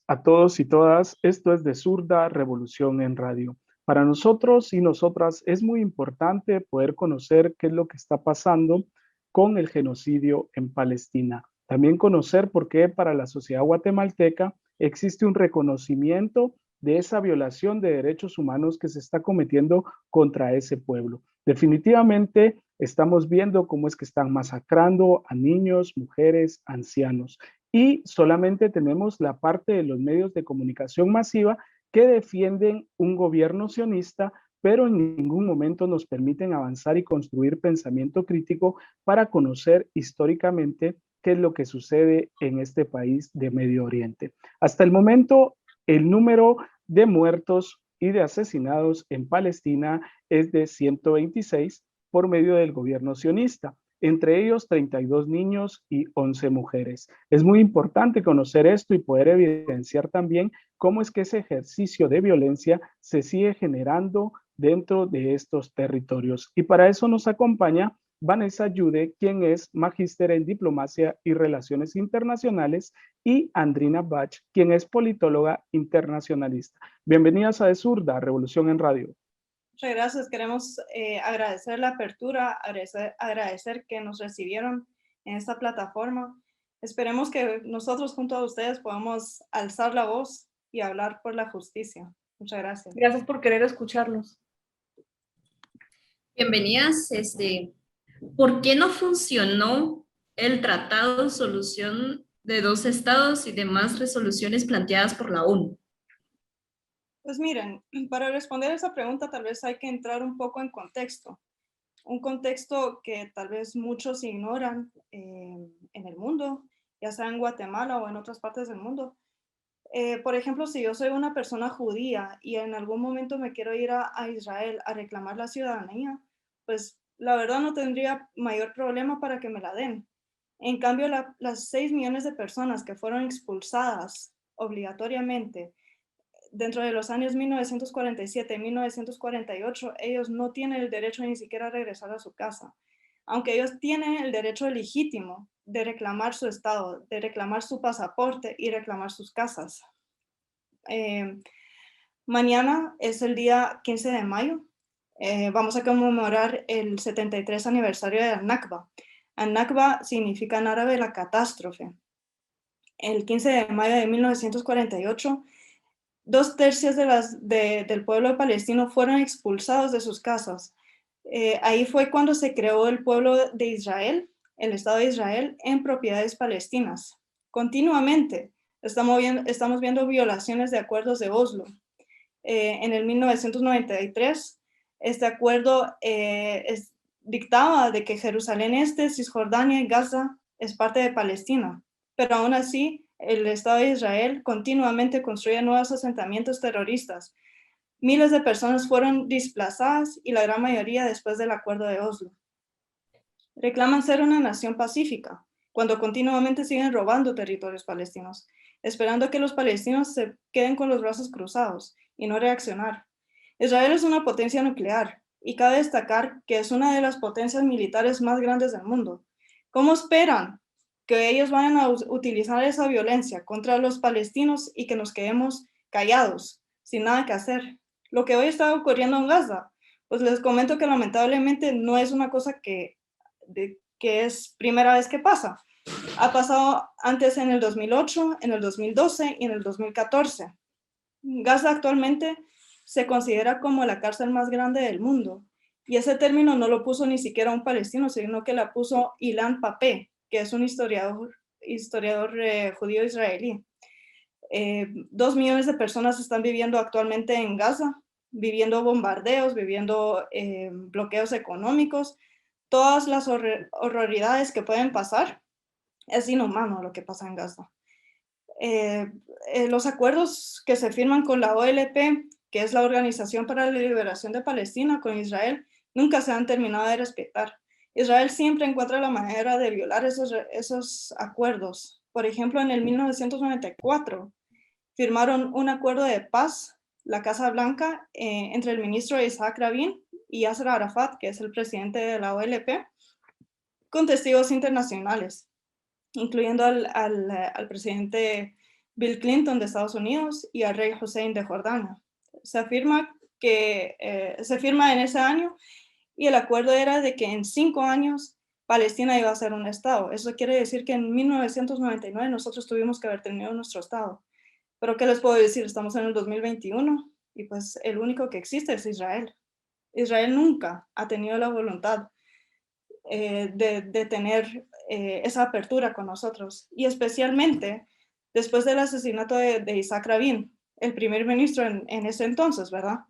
a todos y todas. Esto es de Zurda Revolución en Radio. Para nosotros y nosotras es muy importante poder conocer qué es lo que está pasando con el genocidio en Palestina. También conocer por qué para la sociedad guatemalteca existe un reconocimiento de esa violación de derechos humanos que se está cometiendo contra ese pueblo. Definitivamente estamos viendo cómo es que están masacrando a niños, mujeres, ancianos y solamente tenemos la parte de los medios de comunicación masiva que defienden un gobierno sionista, pero en ningún momento nos permiten avanzar y construir pensamiento crítico para conocer históricamente qué es lo que sucede en este país de Medio Oriente. Hasta el momento, el número de muertos y de asesinados en Palestina es de 126 por medio del gobierno sionista, entre ellos 32 niños y 11 mujeres. Es muy importante conocer esto y poder evidenciar también cómo es que ese ejercicio de violencia se sigue generando dentro de estos territorios. Y para eso nos acompaña Vanessa Yude, quien es magíster en diplomacia y relaciones internacionales, y Andrina Bach, quien es politóloga internacionalista. Bienvenidas a De Zurda, Revolución en Radio. Muchas gracias. Queremos agradecer la apertura, agradecer que nos recibieron en esta plataforma. Esperemos que nosotros junto a ustedes podamos alzar la voz y hablar por la justicia. Muchas gracias. Gracias por querer escucharnos. Bienvenidas. ¿Por qué no funcionó el Tratado de Solución de Dos Estados y demás resoluciones planteadas por la ONU? Pues miren, para responder esa pregunta tal vez hay que entrar un poco en contexto. Un contexto que tal vez muchos ignoran en el mundo, ya sea en Guatemala o en otras partes del mundo. Por ejemplo, si yo soy una persona judía y en algún momento me quiero ir a Israel a reclamar la ciudadanía, pues la verdad no tendría mayor problema para que me la den. En cambio, las 6 millones de personas que fueron expulsadas obligatoriamente dentro de los años 1947 y 1948, ellos no tienen el derecho ni siquiera a regresar a su casa, aunque ellos tienen el derecho legítimo de reclamar su estado, de reclamar su pasaporte y reclamar sus casas. Mañana es el día 15 de mayo. Vamos a conmemorar el 73 aniversario de Al-Nakba. Al-Nakba significa en árabe la catástrofe. El 15 de mayo de 1948, 2/3 del pueblo palestino fueron expulsados de sus casas. Ahí fue cuando se creó el pueblo de Israel, el Estado de Israel, en propiedades palestinas. Continuamente estamos viendo violaciones de acuerdos de Oslo. En el 1993, este acuerdo dictaba de que Jerusalén Este, Cisjordania y Gaza es parte de Palestina, pero aún así el Estado de Israel continuamente construye nuevos asentamientos terroristas. Miles de personas fueron desplazadas y la gran mayoría después del acuerdo de Oslo. Reclaman ser una nación pacífica, cuando continuamente siguen robando territorios palestinos, esperando que los palestinos se queden con los brazos cruzados y no reaccionar. Israel es una potencia nuclear y cabe destacar que es una de las potencias militares más grandes del mundo. ¿Cómo esperan que ellos vayan a utilizar esa violencia contra los palestinos y que nos quedemos callados, sin nada que hacer? Lo que hoy está ocurriendo en Gaza, pues les comento que lamentablemente no es una cosa que es primera vez que pasa. Ha pasado antes en el 2008, en el 2012 y en el 2014. Gaza actualmente se considera como la cárcel más grande del mundo. Y ese término no lo puso ni siquiera un palestino, sino que la puso Ilan Pappé, que es un historiador judío israelí. 2 millones de personas están viviendo actualmente en Gaza, viviendo bombardeos, viviendo bloqueos económicos, todas las horroridades que pueden pasar. Es inhumano lo que pasa en Gaza. Los acuerdos que se firman con la OLP, que es la Organización para la Liberación de Palestina, con Israel, nunca se han terminado de respetar. Israel siempre encuentra la manera de violar esos acuerdos. Por ejemplo, en el 1994 firmaron un acuerdo de paz, la Casa Blanca, entre el ministro Isaac Rabin y Yasser Arafat, que es el presidente de la OLP, con testigos internacionales, incluyendo al presidente Bill Clinton de Estados Unidos y al rey Hussein de Jordania. Se firma en ese año y el acuerdo era de que en 5 años Palestina iba a ser un estado. Eso quiere decir que en 1999 nosotros tuvimos que haber tenido nuestro estado. Pero ¿qué les puedo decir? Estamos en el 2021 y pues el único que existe es Israel. Israel nunca ha tenido la voluntad de tener esa apertura con nosotros, y especialmente después del asesinato de Isaac Rabin, el primer ministro en ese entonces, ¿verdad?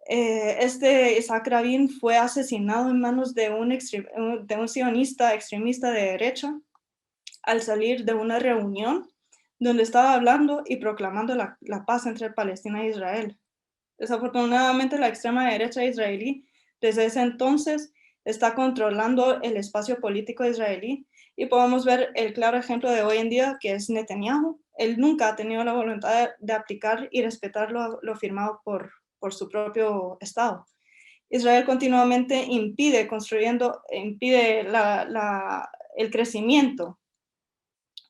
Isaac Rabin fue asesinado en manos de un sionista extremista de derecha al salir de una reunión donde estaba hablando y proclamando la paz entre Palestina e Israel. Desafortunadamente, la extrema derecha israelí desde ese entonces está controlando el espacio político israelí, y podemos ver el claro ejemplo de hoy en día, que es Netanyahu. Él nunca ha tenido la voluntad de aplicar y respetar lo firmado por su propio Estado. Israel continuamente impide el crecimiento,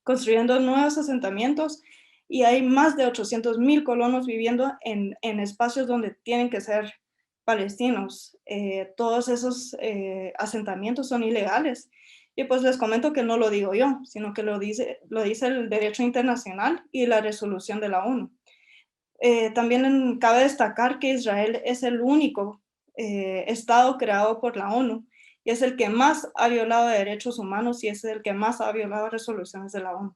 construyendo nuevos asentamientos, y hay más de 800,000 colonos viviendo en espacios donde tienen que ser palestinos. Todos esos asentamientos son ilegales. Y pues les comento que no lo digo yo, sino que lo dice el derecho internacional y la resolución de la ONU. También cabe destacar que Israel es el único Estado creado por la ONU, y es el que más ha violado derechos humanos y es el que más ha violado resoluciones de la ONU.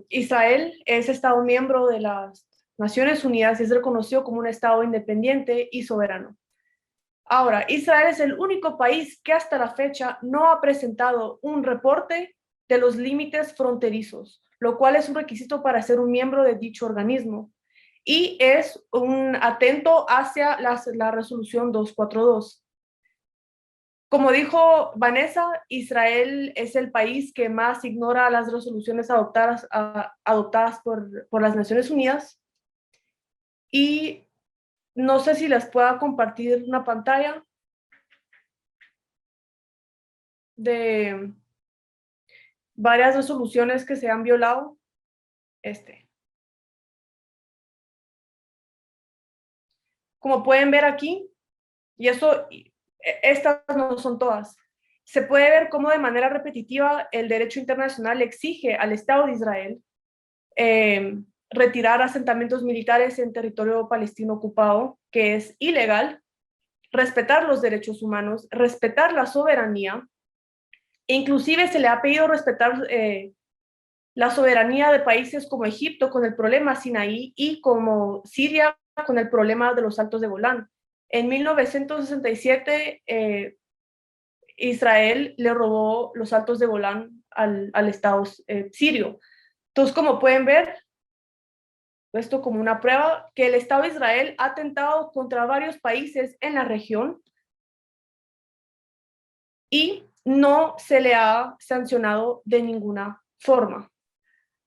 Israel es Estado miembro de las Naciones Unidas y es reconocido como un Estado independiente y soberano. Ahora, Israel es el único país que hasta la fecha no ha presentado un reporte de los límites fronterizos, lo cual es un requisito para ser un miembro de dicho organismo, y es un atento hacia la resolución 242. Como dijo Vanessa, Israel es el país que más ignora las resoluciones adoptadas por las Naciones Unidas, y no sé si les pueda compartir una pantalla de varias resoluciones que se han violado. Como pueden ver aquí, y estas no son todas, se puede ver cómo de manera repetitiva el derecho internacional exige al Estado de Israel retirar asentamientos militares en territorio palestino ocupado, que es ilegal, respetar los derechos humanos, respetar la soberanía, e inclusive se le ha pedido respetar la soberanía de países como Egipto con el problema Sinaí y como Siria con el problema de los Altos de Golán. En 1967, Israel le robó los Altos de Golán al Estado sirio. Entonces, como pueden ver, esto como una prueba que el Estado de Israel ha atentado contra varios países en la región y no se le ha sancionado de ninguna forma.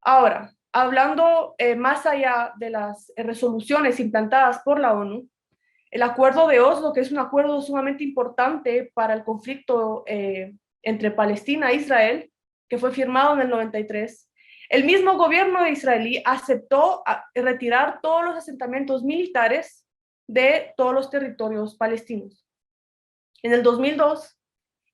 Ahora, hablando más allá de las resoluciones implantadas por la ONU, el Acuerdo de Oslo, que es un acuerdo sumamente importante para el conflicto entre Palestina e Israel, que fue firmado en el 93, el mismo gobierno israelí aceptó retirar todos los asentamientos militares de todos los territorios palestinos. En el 2002,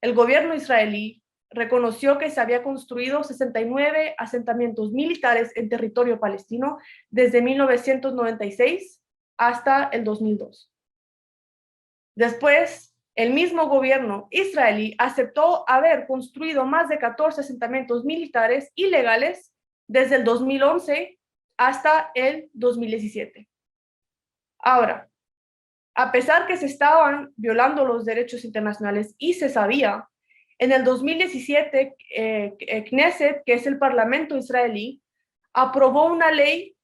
el gobierno israelí reconoció que se había construido 69 asentamientos militares en territorio palestino desde 1996 hasta el 2002. Después, el mismo gobierno israelí aceptó haber construido más de 14 asentamientos militares ilegales desde el 2011 hasta el 2017. Ahora, a pesar que se estaban violando los derechos internacionales y se sabía, en el 2017, Knesset, que es el parlamento israelí, aprobó una ley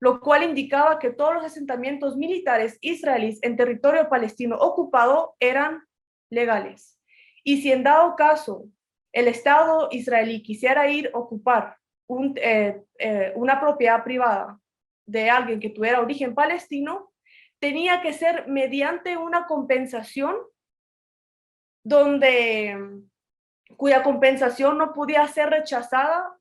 lo cual indicaba que todos los asentamientos militares israelíes en territorio palestino ocupado eran legales. Y si en dado caso el Estado israelí quisiera ir a ocupar una propiedad privada de alguien que tuviera origen palestino, tenía que ser mediante una compensación donde cuya compensación no podía ser rechazada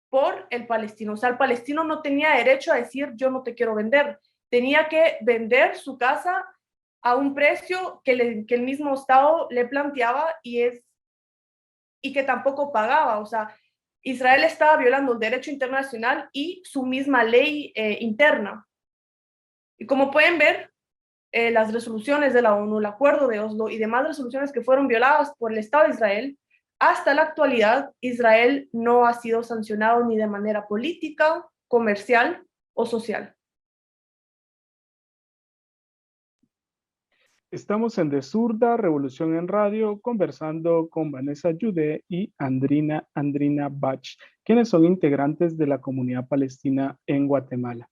por el palestino. O sea, el palestino no tenía derecho a decir yo no te quiero vender. Tenía que vender su casa a un precio que el mismo Estado le planteaba y que tampoco pagaba. O sea, Israel estaba violando el derecho internacional y su misma ley interna. Y como pueden ver, las resoluciones de la ONU, el Acuerdo de Oslo y demás resoluciones que fueron violadas por el Estado de Israel, hasta la actualidad, Israel no ha sido sancionado ni de manera política, comercial o social. Estamos en De Zurda, Revolución en Radio, conversando con Vanessa Yude y Andrina Bach, quienes son integrantes de la comunidad palestina en Guatemala.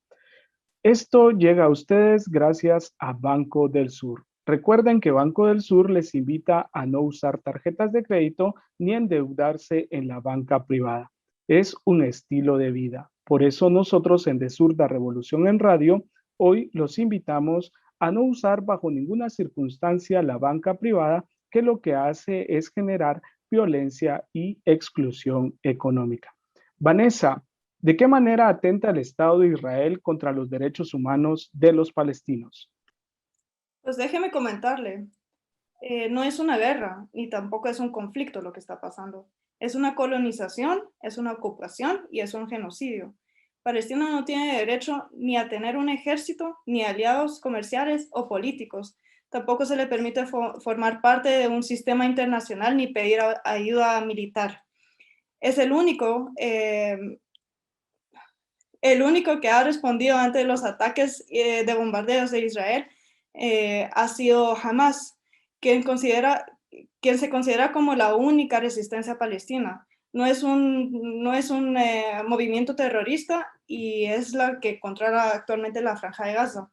Esto llega a ustedes gracias a Banco del Sur. Recuerden que Banco del Sur les invita a no usar tarjetas de crédito ni endeudarse en la banca privada. Es un estilo de vida. Por eso nosotros en De Zurda Revolución en Radio hoy los invitamos a no usar bajo ninguna circunstancia la banca privada, que lo que hace es generar violencia y exclusión económica. Vanessa, ¿de qué manera atenta el Estado de Israel contra los derechos humanos de los palestinos? Pues déjeme comentarle, no es una guerra, ni tampoco es un conflicto lo que está pasando. Es una colonización, es una ocupación y es un genocidio. Palestina no tiene derecho ni a tener un ejército, ni aliados comerciales o políticos. Tampoco se le permite formar parte de un sistema internacional ni pedir ayuda militar. Es el único que ha respondido ante los ataques de bombardeos de Israel ha sido Hamas, quien se considera como la única resistencia palestina. No es un movimiento terrorista y es la que controla actualmente la Franja de Gaza.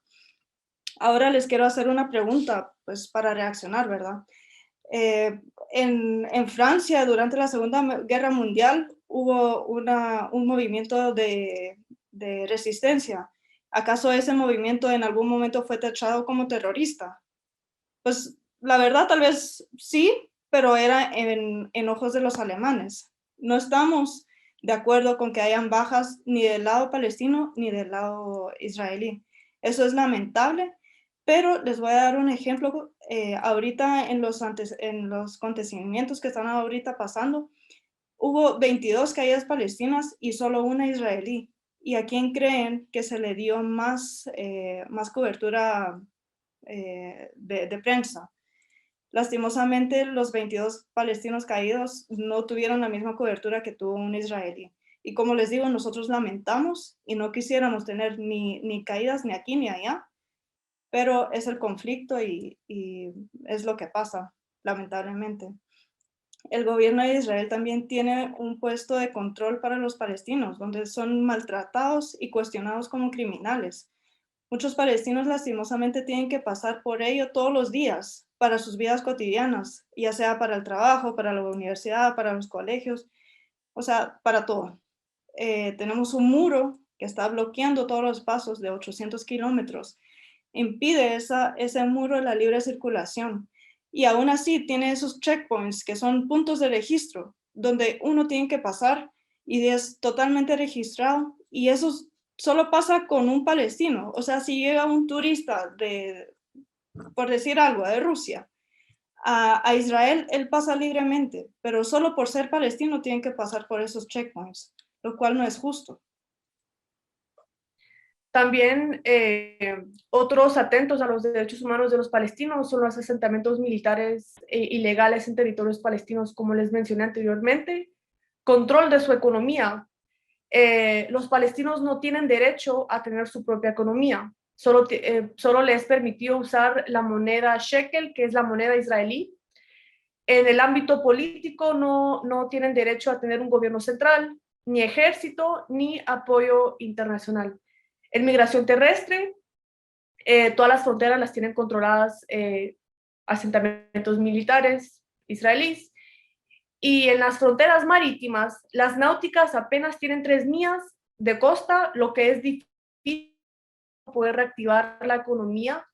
Ahora les quiero hacer una pregunta, pues para reaccionar, ¿verdad? En Francia, durante la Segunda Guerra Mundial, hubo un movimiento de resistencia. ¿Acaso ese movimiento en algún momento fue tachado como terrorista? Pues la verdad tal vez sí, pero era en ojos de los alemanes. No estamos de acuerdo con que hayan bajas ni del lado palestino ni del lado israelí. Eso es lamentable, pero les voy a dar un ejemplo. Ahorita en los acontecimientos que están ahorita pasando, hubo 22 caídas palestinas y solo una israelí. ¿Y a quién creen que se le dio más cobertura de prensa? Lastimosamente, los 22 palestinos caídos no tuvieron la misma cobertura que tuvo un israelí. Y como les digo, nosotros lamentamos y no quisiéramos tener ni caídas ni aquí ni allá, pero es el conflicto y es lo que pasa, lamentablemente. El gobierno de Israel también tiene un puesto de control para los palestinos, donde son maltratados y cuestionados como criminales. Muchos palestinos lastimosamente tienen que pasar por ello todos los días para sus vidas cotidianas, ya sea para el trabajo, para la universidad, para los colegios, o sea, para todo. Tenemos un muro que está bloqueando todos los pasos de 800 kilómetros. Impide ese muro la libre circulación. Y aún así tiene esos checkpoints que son puntos de registro, donde uno tiene que pasar y es totalmente registrado. Y eso solo pasa con un palestino. O sea, si llega un turista por decir algo, de Rusia, a Israel, él pasa libremente, pero solo por ser palestino tienen que pasar por esos checkpoints, lo cual no es justo. También otros atentos a los derechos humanos de los palestinos son los asentamientos militares ilegales en territorios palestinos, como les mencioné anteriormente, control de su economía. Los palestinos no tienen derecho a tener su propia economía, solo les permitió usar la moneda shekel, que es la moneda israelí. En el ámbito político no tienen derecho a tener un gobierno central, ni ejército, ni apoyo internacional. En migración terrestre, todas las fronteras las tienen controladas asentamientos militares israelíes. Y en las fronteras marítimas, las náuticas apenas tienen 3 millas de costa, lo que es difícil poder reactivar la economía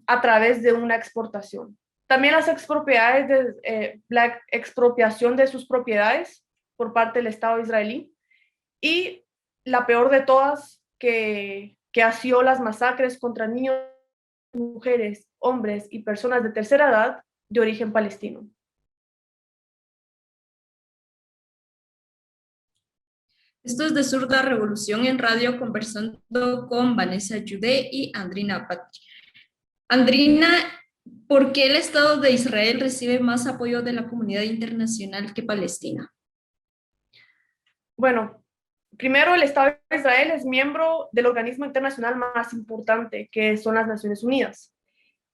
a través de una exportación. También la expropiación de sus propiedades por parte del Estado israelí. Y la peor de todas, que asió las masacres contra niños, mujeres, hombres y personas de tercera edad de origen palestino. Esto es de Zurda Revolución en Radio, conversando con Vanessa Yude y Andrina Batch. Andrina, ¿por qué el Estado de Israel recibe más apoyo de la comunidad internacional que Palestina? Bueno, primero, el Estado de Israel es miembro del organismo internacional más importante, que son las Naciones Unidas.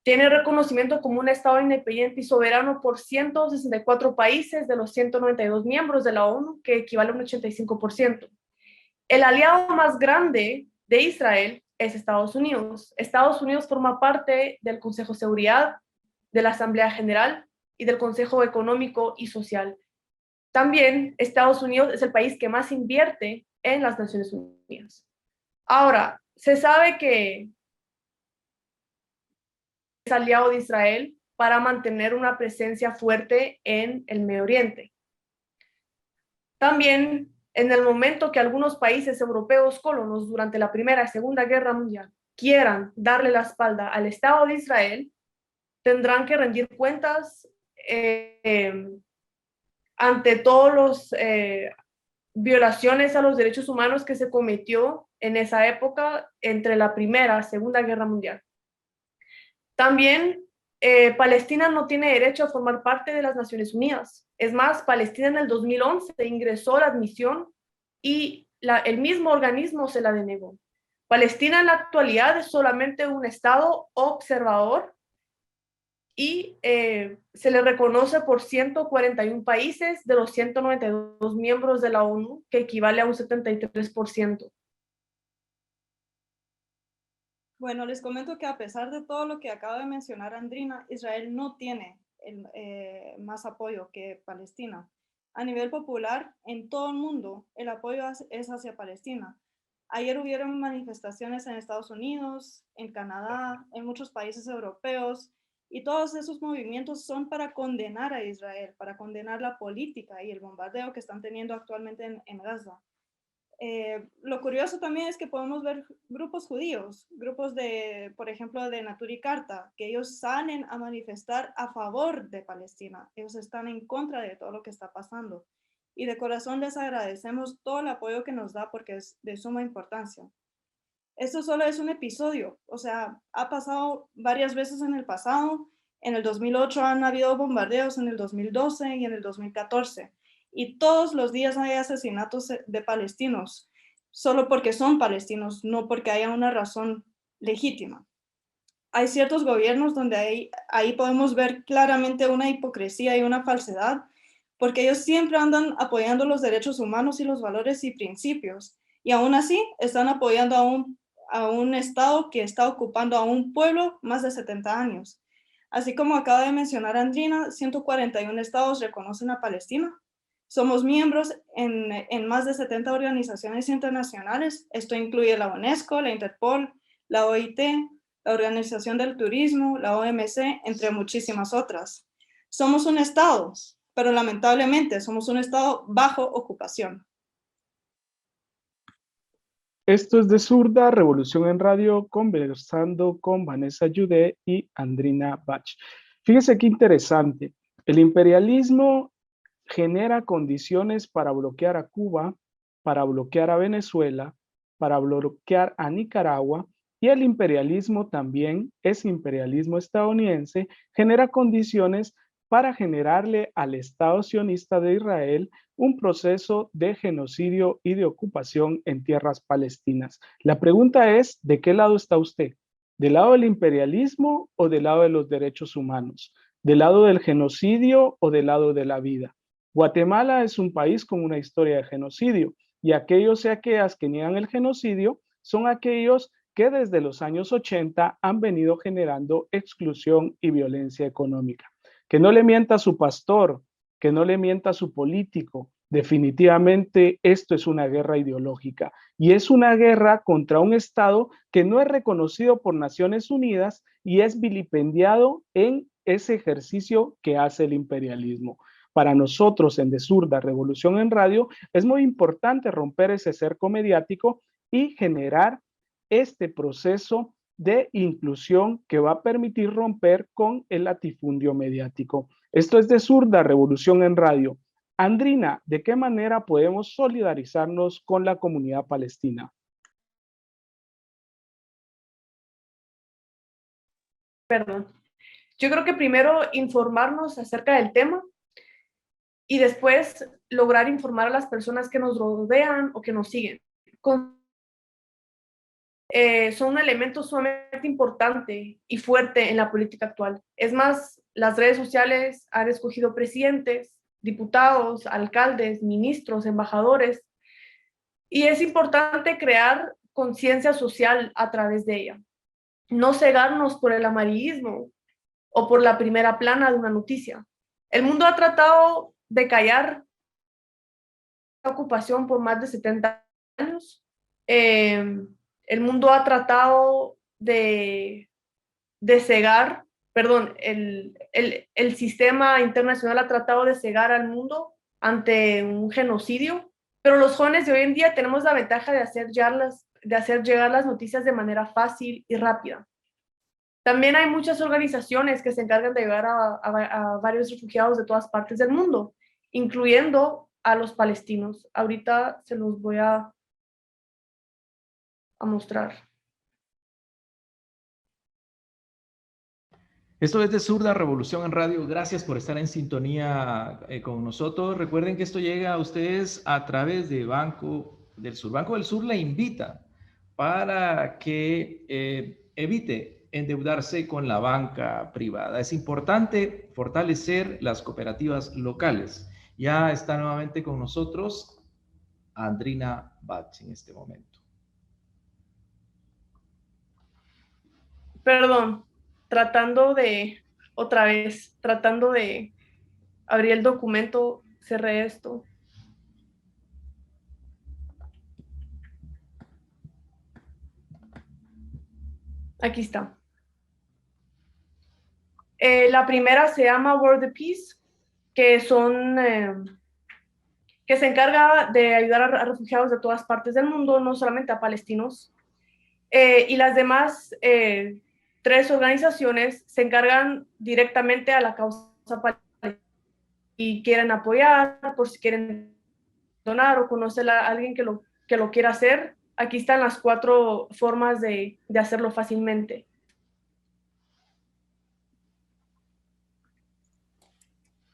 Tiene reconocimiento como un Estado independiente y soberano por 164 países de los 192 miembros de la ONU, que equivale a un 85%. El aliado más grande de Israel es Estados Unidos. Estados Unidos forma parte del Consejo de Seguridad, de la Asamblea General y del Consejo Económico y Social. También Estados Unidos es el país que más invierte en las Naciones Unidas. Ahora, se sabe que es aliado de Israel para mantener una presencia fuerte en el Medio Oriente. También, en el momento que algunos países europeos colonos durante la Primera y Segunda Guerra Mundial quieran darle la espalda al Estado de Israel, tendrán que rendir cuentas ante todas las violaciones a los derechos humanos que se cometió en esa época entre la Primera y Segunda Guerra Mundial. También Palestina no tiene derecho a formar parte de las Naciones Unidas. Es más, Palestina en el 2011 ingresó a la admisión y el mismo organismo se la denegó. Palestina en la actualidad es solamente un Estado observador y se le reconoce por 141 países de los 192 miembros de la ONU, que equivale a un 73%. Bueno, les comento que a pesar de todo lo que acaba de mencionar Andrina, Israel no tiene más apoyo que Palestina. A nivel popular, en todo el mundo, el apoyo es hacia Palestina. Ayer hubieron manifestaciones en Estados Unidos, en Canadá, en muchos países europeos, y todos esos movimientos son para condenar a Israel, para condenar la política y el bombardeo que están teniendo actualmente en Gaza. Lo curioso también es que podemos ver grupos judíos, grupos de, por ejemplo, de Neturei Karta, que ellos salen a manifestar a favor de Palestina. Ellos están en contra de todo lo que está pasando. Y de corazón les agradecemos todo el apoyo que nos da porque es de suma importancia. Esto solo es un episodio, o sea, ha pasado varias veces en el pasado. En el 2008 han habido bombardeos, en el 2012 y en el 2014. Y todos los días hay asesinatos de palestinos, solo porque son palestinos, no porque haya una razón legítima. Hay ciertos gobiernos donde ahí podemos ver claramente una hipocresía y una falsedad, porque ellos siempre andan apoyando los derechos humanos y los valores y principios, y aún así están apoyando a un Estado que está ocupando a un pueblo más de 70 años. Así como acaba de mencionar Andrina, 141 estados reconocen a Palestina. Somos miembros en más de 70 organizaciones internacionales. Esto incluye la UNESCO, la Interpol, la OIT, la Organización del Turismo, la OMC, entre muchísimas otras. Somos un Estado, pero lamentablemente somos un Estado bajo ocupación. Esto es de Zurda Revolución en Radio, conversando con Vanessa Yude y Andrina Batch. Fíjese qué interesante. El imperialismo genera condiciones para bloquear a Cuba, para bloquear a Venezuela, para bloquear a Nicaragua, y el imperialismo también, ese imperialismo estadounidense, genera condiciones para generarle al Estado sionista de Israel un proceso de genocidio y de ocupación en tierras palestinas. La pregunta es, ¿de qué lado está usted? ¿Del lado del imperialismo o del lado de los derechos humanos? ¿Del lado del genocidio o del lado de la vida? Guatemala es un país con una historia de genocidio, y aquellos y aquellas que niegan el genocidio son aquellos que desde los años 80 han venido generando exclusión y violencia económica. Que no le mienta a su pastor, que no le mienta a su político. Definitivamente esto es una guerra ideológica, y es una guerra contra un Estado que no es reconocido por Naciones Unidas y es vilipendiado en ese ejercicio que hace el imperialismo. Para nosotros en De Zurda, Revolución en Radio, es muy importante romper ese cerco mediático y generar este proceso de inclusión que va a permitir romper con el latifundio mediático. Esto es De Zurda, Revolución en Radio. Andrina, ¿de qué manera podemos solidarizarnos con la comunidad palestina? Perdón. Yo creo que primero informarnos acerca del tema y después lograr informar a las personas que nos rodean o que nos siguen. Son un elemento sumamente importante y fuerte en la política actual. Es más, las redes sociales han escogido presidentes, diputados, alcaldes, ministros, embajadores, y es importante crear conciencia social a través de ella. No cegarnos por el amarillismo o por la primera plana de una noticia. El mundo ha tratado de callar la ocupación por más de 70 años. El mundo ha tratado de cegar, perdón, el sistema internacional ha tratado de cegar al mundo ante un genocidio, pero los jóvenes de hoy en día tenemos la ventaja de hacer llegar las noticias de manera fácil y rápida. También hay muchas organizaciones que se encargan de ayudar a varios refugiados de todas partes del mundo, incluyendo a los palestinos. Ahorita se los voy a mostrar. Esto es De Zurda, Revolución en Radio. Gracias por estar en sintonía con nosotros. Recuerden que esto llega a ustedes a través de Banco del Sur. Banco del Sur le invita para que evite endeudarse con la banca privada. Es importante fortalecer las cooperativas locales. Ya está nuevamente con nosotros Andrina Bach en este momento. Perdón, tratando de abrir el documento, cerré esto. Aquí está. La primera se llama World the Peace, que se encarga de ayudar a refugiados de todas partes del mundo, no solamente a palestinos. Y las demás 3 organizaciones se encargan directamente a la causa palestina y quieren apoyar, por si quieren donar o conocer a alguien que lo quiera hacer. Aquí están las 4 formas de hacerlo fácilmente.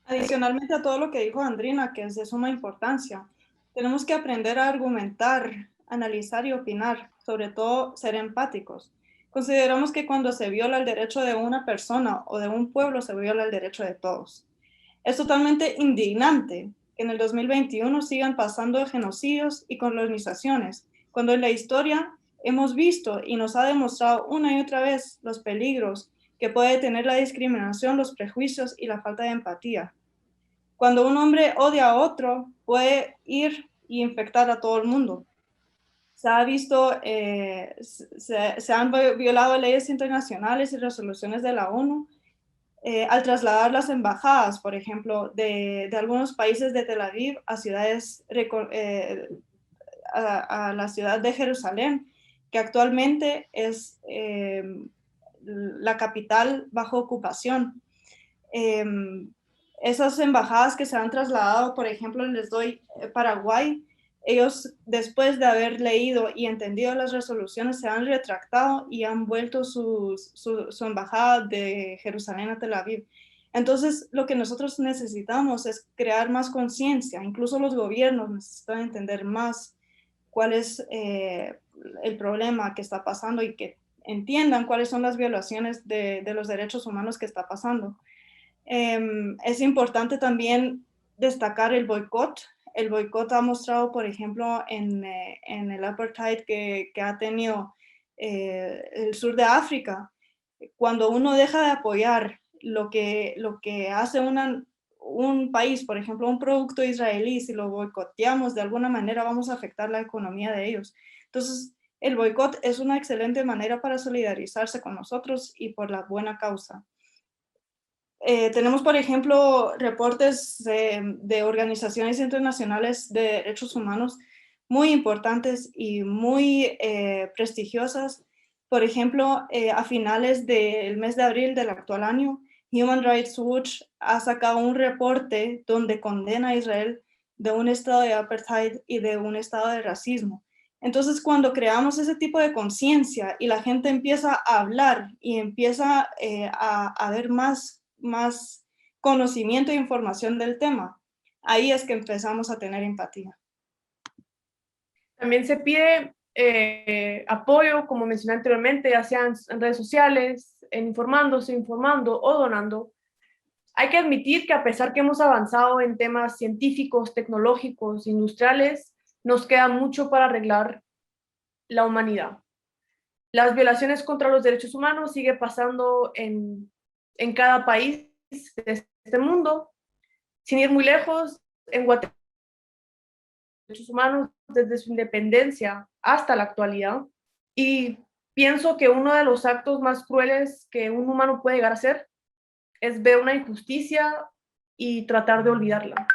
Adicionalmente a todo lo que dijo Andrina, que es de suma importancia, tenemos que aprender a argumentar, analizar y opinar, sobre todo ser empáticos. Consideramos que cuando se viola el derecho de una persona o de un pueblo, se viola el derecho de todos. Es totalmente indignante que en el 2021 sigan pasando genocidios y colonizaciones, cuando en la historia hemos visto y nos ha demostrado una y otra vez los peligros que puede tener la discriminación, los prejuicios y la falta de empatía. Cuando un hombre odia a otro, puede ir y infectar a todo el mundo. Se ha visto, se han violado leyes internacionales y resoluciones de la ONU al trasladar las embajadas, por ejemplo, de algunos países de Tel Aviv a ciudades, a la ciudad de Jerusalén, que actualmente es la capital bajo ocupación. Esas embajadas que se han trasladado, por ejemplo, les doy Paraguay, ellos después de haber leído y entendido las resoluciones se han retractado y han vuelto su embajada de Jerusalén a Tel Aviv. Entonces, lo que nosotros necesitamos es crear más conciencia, incluso los gobiernos necesitan entender más cuál es el problema que está pasando y que entiendan cuáles son las violaciones de los derechos humanos que está pasando. Es importante también destacar el boicot. El boicot ha mostrado, por ejemplo, en el apartheid que ha tenido el sur de África, cuando uno deja de apoyar lo que hace un país, por ejemplo, un producto israelí, si lo boicoteamos de alguna manera vamos a afectar la economía de ellos. Entonces, el boicot es una excelente manera para solidarizarse con nosotros y por la buena causa. Tenemos, por ejemplo, reportes de organizaciones internacionales de derechos humanos muy importantes y muy prestigiosas. Por ejemplo, a finales del mes de abril del actual año, Human Rights Watch ha sacado un reporte donde condena a Israel de un estado de apartheid y de un estado de racismo. Entonces, cuando creamos ese tipo de conciencia y la gente empieza a hablar y empieza a ver más conocimiento e información del tema, ahí es que empezamos a tener empatía. También se pide apoyo, como mencioné anteriormente, ya sean en redes sociales, informando o donando. Hay que admitir que a pesar que hemos avanzado en temas científicos, tecnológicos, industriales, nos queda mucho para arreglar la humanidad. Las violaciones contra los derechos humanos siguen pasando en cada país de este mundo. Sin ir muy lejos, en Guatemala, derechos humanos desde su independencia hasta la actualidad. Y pienso que uno de los actos más crueles que un humano puede llegar a hacer es ver una injusticia y tratar de olvidarla.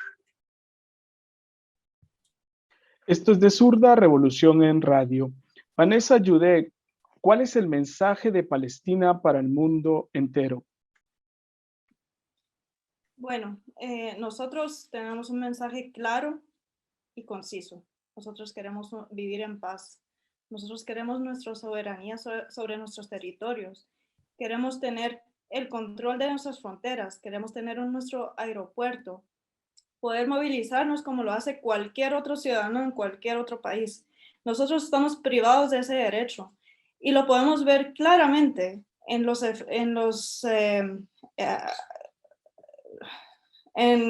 Esto es de Zurda Revolución en Radio. Vanessa Yude, ¿cuál es el mensaje de Palestina para el mundo entero? Bueno, nosotros tenemos un mensaje claro y conciso. Nosotros queremos vivir en paz. Nosotros queremos nuestra soberanía sobre nuestros territorios. Queremos tener el control de nuestras fronteras. Queremos tener nuestro aeropuerto. Poder movilizarnos como lo hace cualquier otro ciudadano en cualquier otro país. Nosotros estamos privados de ese derecho y lo podemos ver claramente en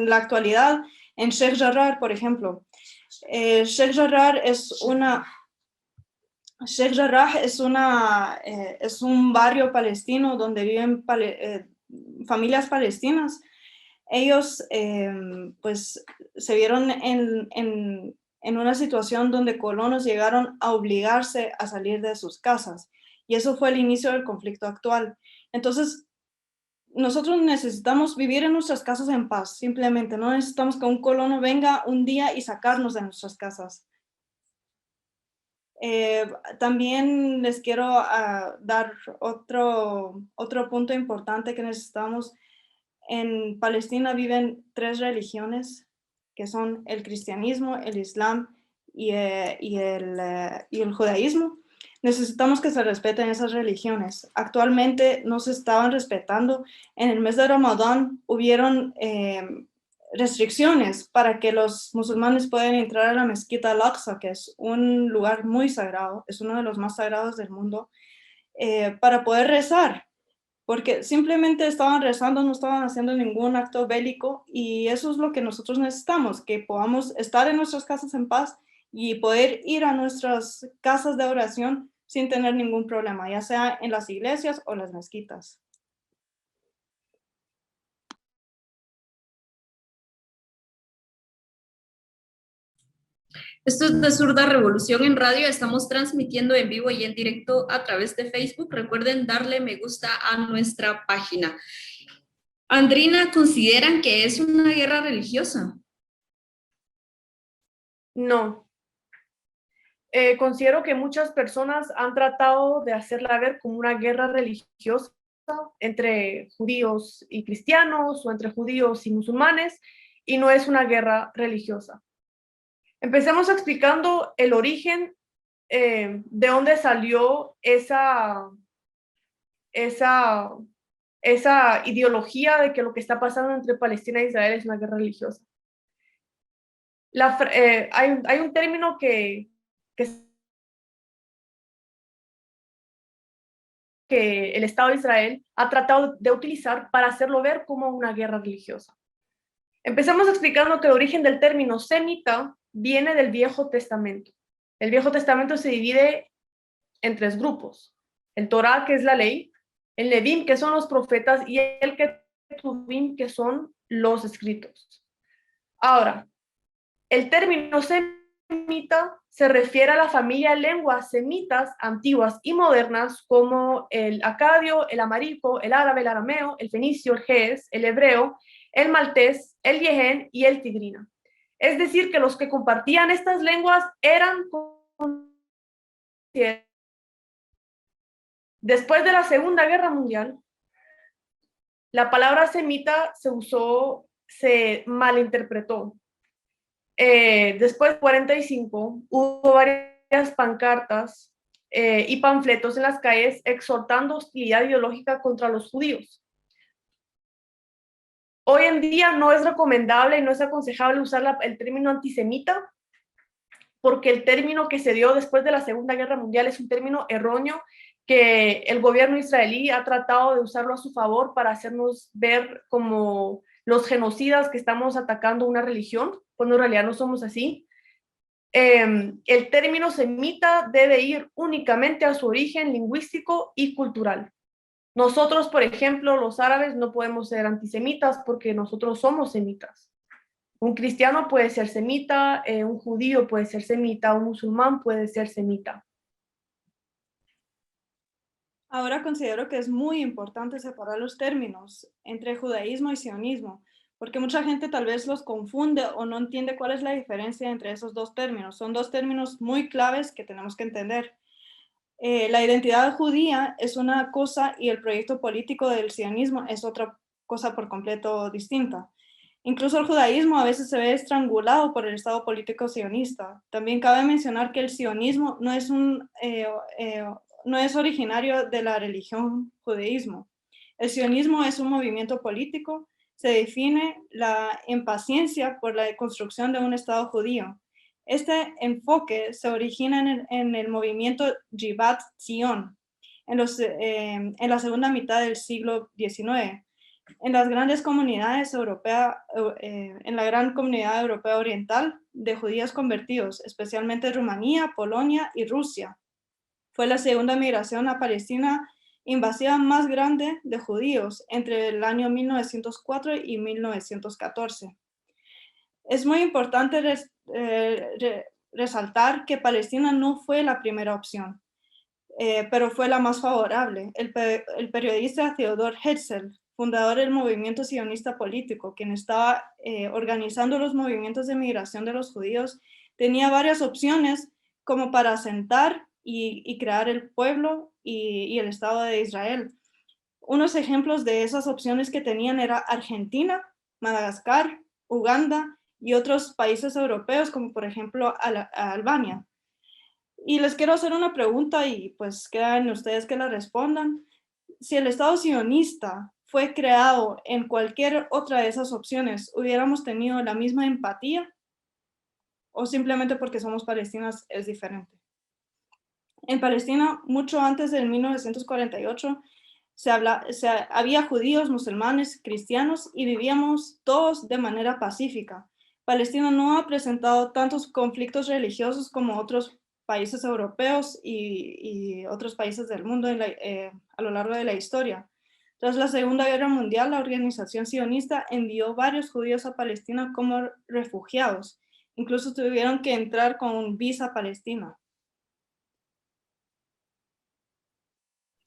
la actualidad, en Sheikh Jarrah, por ejemplo. Sheikh Jarrah es un barrio palestino donde viven familias palestinas. Ellos pues se vieron en una situación donde colonos llegaron a obligarse a salir de sus casas, y eso fue el inicio del conflicto actual. Entonces, nosotros necesitamos vivir en nuestras casas en paz, simplemente. No necesitamos que un colono venga un día y sacarnos de nuestras casas. También les quiero dar otro punto importante que necesitamos. En Palestina viven 3 religiones, que son el cristianismo, el islam y el judaísmo. Necesitamos que se respeten esas religiones. Actualmente no se estaban respetando. En el mes de Ramadán hubieron restricciones para que los musulmanes puedan entrar a la mezquita Al-Aqsa, que es un lugar muy sagrado, es uno de los más sagrados del mundo, para poder rezar, porque simplemente estaban rezando, no estaban haciendo ningún acto bélico, y eso es lo que nosotros necesitamos, que podamos estar en nuestras casas en paz y poder ir a nuestras casas de oración sin tener ningún problema, ya sea en las iglesias o las mezquitas. Esto es de Zurda Revolución en Radio. Estamos transmitiendo en vivo y en directo a través de Facebook. Recuerden darle me gusta a nuestra página. Andrina, ¿consideran que es una guerra religiosa? No. Considero que muchas personas han tratado de hacerla ver como una guerra religiosa entre judíos y cristianos o entre judíos y musulmanes, y no es una guerra religiosa. Empecemos explicando el origen de dónde salió esa ideología de que lo que está pasando entre Palestina e Israel es una guerra religiosa. Hay un término que el Estado de Israel ha tratado de utilizar para hacerlo ver como una guerra religiosa. Empezamos explicando que el origen del término semita viene del Viejo Testamento. El Viejo Testamento se divide en 3 grupos: el Torá, que es la ley, el Nevim, que son los profetas, y el Ketuvim, que son los escritos. Ahora, el término semita semita se refiere a la familia de lenguas semitas antiguas y modernas como el acadio, el amarico, el árabe, el arameo, el fenicio, el ge'ez, el hebreo, el maltés, el yehen y el tigrina. Es decir, que los que compartían estas lenguas eran... Después de la Segunda Guerra Mundial, la palabra semita se malinterpretó. Después de 45 hubo varias pancartas y panfletos en las calles exhortando hostilidad ideológica contra los judíos. Hoy en día no es recomendable y no es aconsejable usar el término antisemita, porque el término que se dio después de la Segunda Guerra Mundial es un término erróneo que el gobierno israelí ha tratado de usarlo a su favor para hacernos ver como los genocidas que estamos atacando una religión, cuando en realidad no somos así. El término semita debe ir únicamente a su origen lingüístico y cultural. Nosotros, por ejemplo, los árabes no podemos ser antisemitas porque nosotros somos semitas. Un cristiano puede ser semita, un judío puede ser semita, un musulmán puede ser semita. Ahora considero que es muy importante separar los términos entre judaísmo y sionismo, porque mucha gente tal vez los confunde o no entiende cuál es la diferencia entre esos dos términos. Son dos términos muy claves que tenemos que entender. La identidad judía es una cosa y el proyecto político del sionismo es otra cosa por completo distinta. Incluso el judaísmo a veces se ve estrangulado por el Estado político sionista. También cabe mencionar que el sionismo no es originario de la religión judaísmo. El sionismo es un movimiento político, se define la impaciencia por la construcción de un Estado judío. Este enfoque se origina en el movimiento Jivat Zion en la segunda mitad del siglo XIX. En las grandes comunidades europeas, en la gran comunidad europea oriental de judíos convertidos, especialmente Rumanía, Polonia y Rusia. Fue la segunda migración a Palestina invasiva más grande de judíos entre el año 1904 y 1914. Es muy importante resaltar que Palestina no fue la primera opción, pero fue la más favorable. El periodista Theodor Herzl, fundador del movimiento sionista político, quien estaba organizando los movimientos de migración de los judíos, tenía varias opciones como para asentar y crear el pueblo y el Estado de Israel. Unos ejemplos de esas opciones que tenían era Argentina, Madagascar, Uganda y otros países europeos, como por ejemplo Albania. Y les quiero hacer una pregunta y pues quedan ustedes que la respondan. Si el Estado sionista fue creado en cualquier otra de esas opciones, ¿hubiéramos tenido la misma empatía? ¿O simplemente porque somos palestinas es diferente? En Palestina, mucho antes del 1948, había judíos, musulmanes, cristianos y vivíamos todos de manera pacífica. Palestina no ha presentado tantos conflictos religiosos como otros países europeos y otros países del mundo a lo largo de la historia. Tras la Segunda Guerra Mundial, la organización sionista envió varios judíos a Palestina como refugiados. Incluso tuvieron que entrar con visa a Palestina.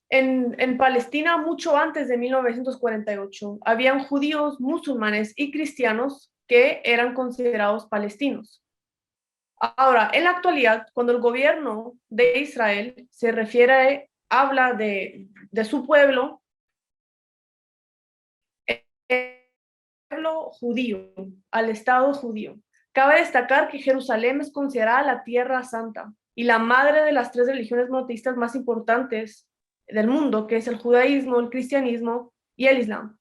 En Palestina, mucho antes de 1948, habían judíos, musulmanes y cristianos que eran considerados palestinos. Ahora, en la actualidad, cuando el gobierno de Israel habla de su pueblo, el pueblo judío, al Estado judío. Cabe destacar que Jerusalén es considerada la Tierra Santa y la madre de las tres religiones monoteístas más importantes del mundo, que es el judaísmo, el cristianismo y el islam.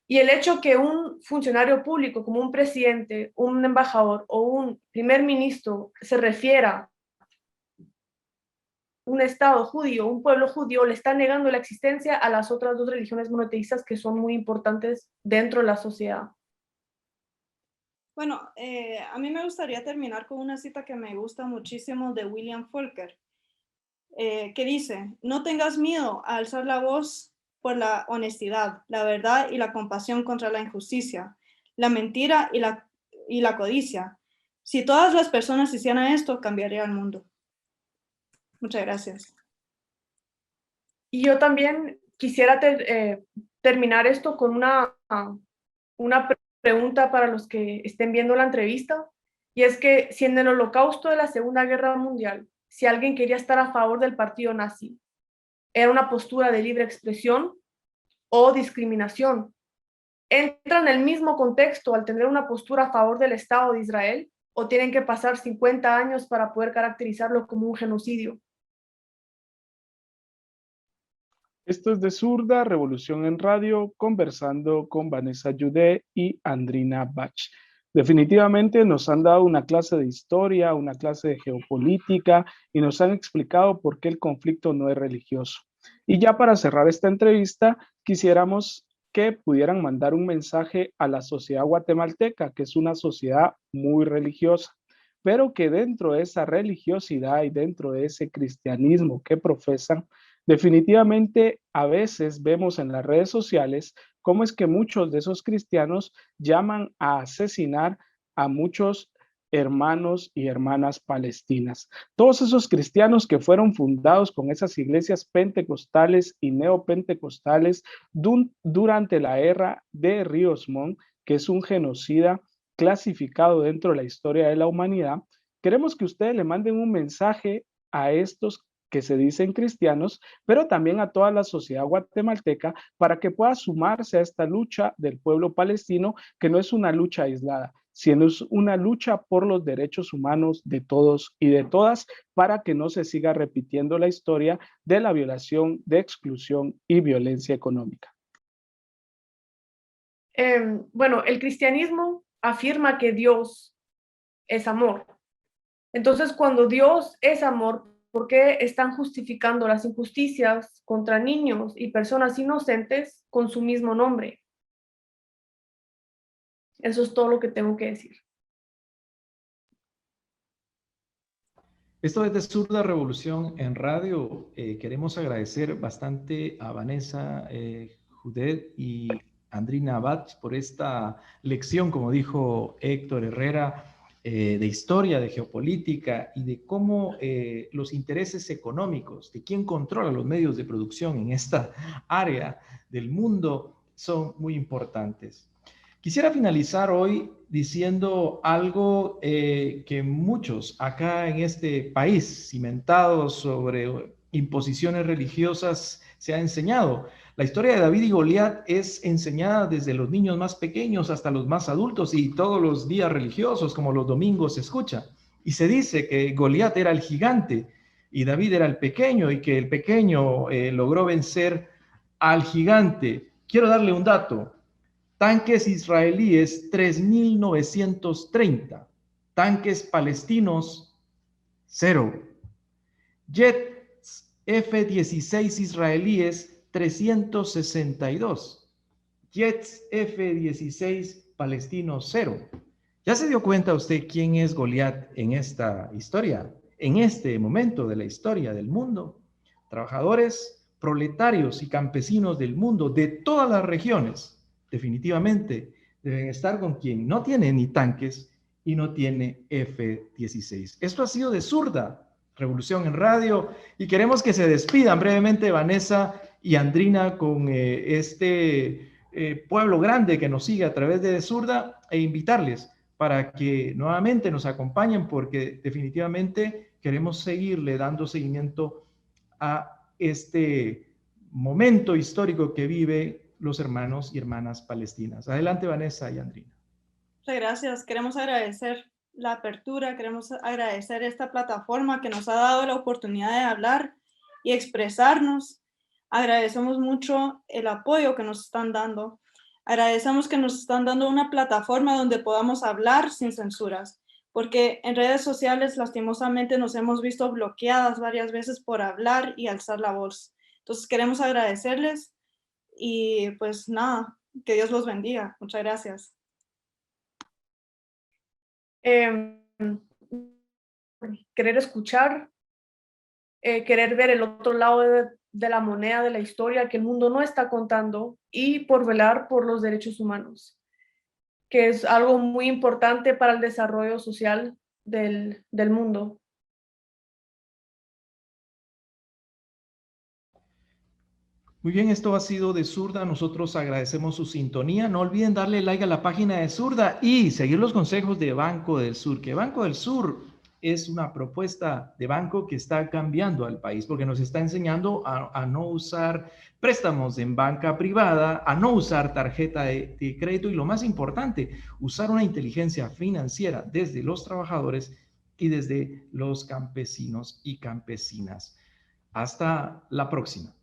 Y el hecho que un funcionario público como un presidente, un embajador o un primer ministro se refiera a un Estado judío, un pueblo judío, le está negando la existencia a las otras dos religiones monoteístas que son muy importantes dentro de la sociedad. Bueno, a mí me gustaría terminar con una cita que me gusta muchísimo de William Faulkner, que dice: no tengas miedo a alzar la voz por la honestidad, la verdad y la compasión contra la injusticia, la mentira y la codicia. Si todas las personas hicieran esto, cambiaría el mundo. Muchas gracias. Y yo también quisiera terminar esto con una pregunta para los que estén viendo la entrevista, y es que si en el holocausto de la Segunda Guerra Mundial, si alguien quería estar a favor del partido nazi, ¿era una postura de libre expresión o discriminación? ¿Entra en el mismo contexto al tener una postura a favor del Estado de Israel, o tienen que pasar 50 años para poder caracterizarlo como un genocidio? Esto es de Zurda, Revolución en Radio, conversando con Vanessa Yudé y Andrina Bach. Definitivamente nos han dado una clase de historia, una clase de geopolítica y nos han explicado por qué el conflicto no es religioso. Y ya para cerrar esta entrevista, quisiéramos que pudieran mandar un mensaje a la sociedad guatemalteca, que es una sociedad muy religiosa, pero que dentro de esa religiosidad y dentro de ese cristianismo que profesan, definitivamente a veces vemos en las redes sociales cómo es que muchos de esos cristianos llaman a asesinar a muchos hermanos y hermanas palestinas. Todos esos cristianos que fueron fundados con esas iglesias pentecostales y neopentecostales durante la era de Ríos Montt, que es un genocida clasificado dentro de la historia de la humanidad. Queremos que ustedes le manden un mensaje a estos que se dicen cristianos, pero también a toda la sociedad guatemalteca para que pueda sumarse a esta lucha del pueblo palestino, que no es una lucha aislada, sino es una lucha por los derechos humanos de todos y de todas, para que no se siga repitiendo la historia de la violación, de exclusión y violencia económica. Bueno, el cristianismo afirma que Dios es amor. Entonces, cuando Dios es amor, ¿por qué están justificando las injusticias contra niños y personas inocentes con su mismo nombre? Eso es todo lo que tengo que decir. Esto es de Zurda Revolución en Radio. Queremos agradecer bastante a Vanessa Judet y Andrina Bach por esta lección, como dijo Héctor Herrera, de historia, de geopolítica y de cómo los intereses económicos, de quién controla los medios de producción en esta área del mundo, son muy importantes. Quisiera finalizar hoy diciendo algo que muchos acá en este país, cimentados sobre imposiciones religiosas, se ha enseñado. La historia de David y Goliat es enseñada desde los niños más pequeños hasta los más adultos, y todos los días religiosos, como los domingos, se escucha. Y se dice que Goliat era el gigante y David era el pequeño, y que el pequeño logró vencer al gigante. Quiero darle un dato. Tanques israelíes, 3.930. Tanques palestinos, 0. Jets F-16 israelíes, 362. Jets F-16 palestinos, 0. ¿Ya se dio cuenta usted quién es Goliat en esta historia? En este momento de la historia del mundo. Trabajadores, proletarios y campesinos del mundo, de todas las regiones, definitivamente deben estar con quien no tiene ni tanques y no tiene F-16. Esto ha sido de Zurda Revolución en Radio, y queremos que se despidan brevemente Vanessa y Andrina con este pueblo grande que nos sigue a través de Zurda, e invitarles para que nuevamente nos acompañen, porque definitivamente queremos seguirle dando seguimiento a este momento histórico que vive los hermanos y hermanas palestinas. Adelante, Vanessa y Andrina. Muchas gracias. Queremos agradecer la apertura, queremos agradecer esta plataforma que nos ha dado la oportunidad de hablar y expresarnos. Agradecemos mucho el apoyo que nos están dando. Agradecemos que nos están dando una plataforma donde podamos hablar sin censuras, porque en redes sociales lastimosamente nos hemos visto bloqueadas varias veces por hablar y alzar la voz. Entonces queremos agradecerles y pues nada, que Dios los bendiga. Muchas gracias. Querer escuchar, querer ver el otro lado de la moneda de la historia que el mundo no está contando, y por velar por los derechos humanos, que es algo muy importante para el desarrollo social del mundo. Muy bien, esto ha sido de Zurda. Nosotros agradecemos su sintonía. No olviden darle like a la página de Zurda y seguir los consejos de Banco del Sur, que Banco del Sur es una propuesta de banco que está cambiando al país porque nos está enseñando a no usar préstamos en banca privada, a no usar tarjeta de crédito y lo más importante, usar una inteligencia financiera desde los trabajadores y desde los campesinos y campesinas. Hasta la próxima.